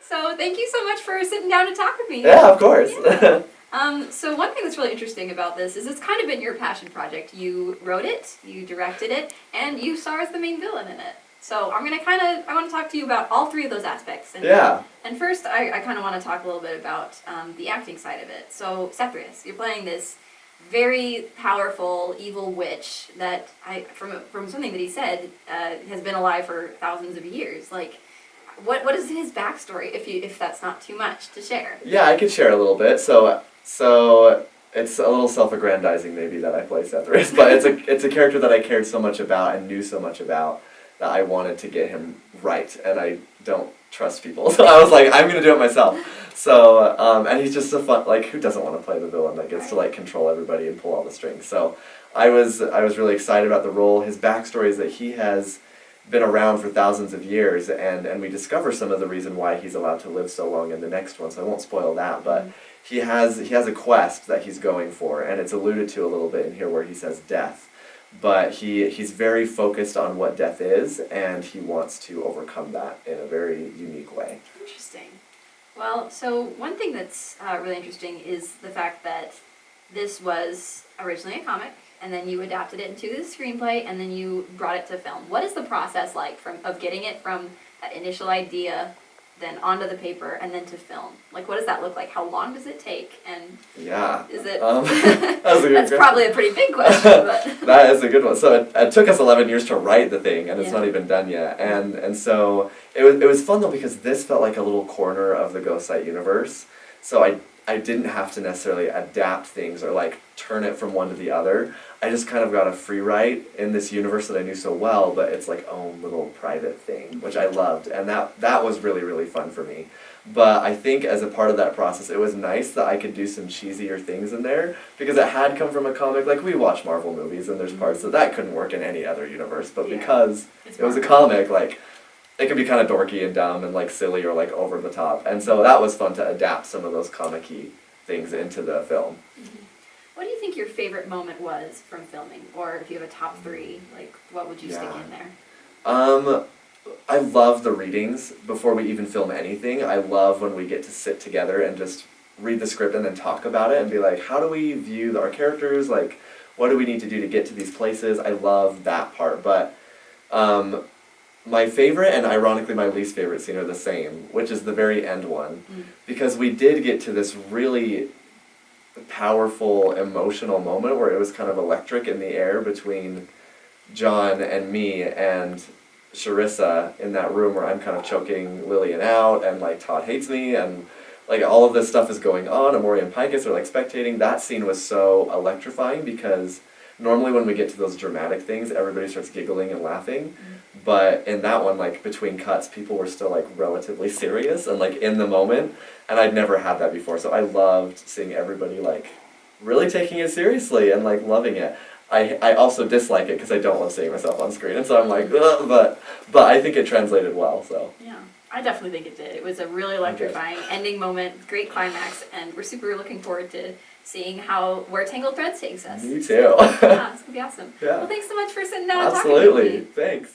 So thank you so much for sitting down to talk with me. Yeah, of course. Yeah. So one thing that's really interesting about this is it's kind of been your passion project. You wrote it, you directed it, and you star as the main villain in it. So I want to talk to you about all three of those aspects. And, Yeah. And first, I kind of want to talk a little bit about the acting side of it. So Cethrius, you're playing this very powerful, evil witch that from something that he said, has been alive for thousands of years. Like, what is his backstory, if that's not too much to share? Yeah, I could share a little bit. So it's a little self-aggrandizing maybe that I play Cethrius, but it's a character that I cared so much about and knew so much about that I wanted to get him right, and I don't trust people, so I was like, I'm gonna do it myself. So and he's just a fun, like, who doesn't want to play the villain that gets to like control everybody and pull all the strings? So I was really excited about the role. His backstory is that he has been around for thousands of years, and we discover some of the reason why he's allowed to live so long in the next one, so I won't spoil that, but he has a quest that he's going for, and it's alluded to a little bit in here where he says death. But he's very focused on what death is, and he wants to overcome that in a very unique way. Interesting. Well, so one thing that's really interesting is the fact that this was originally a comic, and then you adapted it into the screenplay, and then you brought it to film. What is the process like of getting it from that initial idea, then onto the paper, and then to film? Like, what does that look like? How long does it take? And yeah, is it? That's probably a pretty big question. But that is a good one. So it took us 11 years to write the thing, and it's not even done yet. And so it was fun though, because this felt like a little corner of the Ghost Sight universe. So I didn't have to necessarily adapt things or like turn it from one to the other. I just kind of got a free write in this universe that I knew so well, but it's like own little private thing, which I loved, and that was really, really fun for me. But I think as a part of that process, it was nice that I could do some cheesier things in there, because it had come from a comic. Like, we watch Marvel movies, and there's parts that couldn't work in any other universe, but because it was a comic, like, it could be kind of dorky and dumb and like silly or like over the top, and so that was fun to adapt some of those comic-y things into the film. Mm-hmm. What do you think your favorite moment was from filming, or if you have a top three, like what would you stick in there? I love the readings before we even film anything. I love when we get to sit together and just read the script and then talk about it and be like, how do we view our characters? Like, what do we need to do to get to these places? I love that part, but my favorite and ironically my least favorite scene are the same, which is the very end one, because we did get to this really powerful emotional moment where it was kind of electric in the air between John and me and Charissa in that room where I'm kind of choking Lillian out, and like Todd hates me, and like all of this stuff is going on, and Maury and Picus are like spectating. That scene was so electrifying because normally when we get to those dramatic things, everybody starts giggling and laughing. But in that one, like, between cuts, people were still, like, relatively serious and, like, in the moment. And I'd never had that before. So I loved seeing everybody, like, really taking it seriously and, like, loving it. I also dislike it because I don't love seeing myself on screen. And so I'm like, ugh, but I think it translated well, so. Yeah, I definitely think it did. It was a really electrifying ending moment, great climax, and we're super looking forward to seeing where Tangled Threads takes us. Me too. Yeah, it's going to be awesome. Yeah. Well, thanks so much for sitting down and talking Absolutely. with me. Thanks.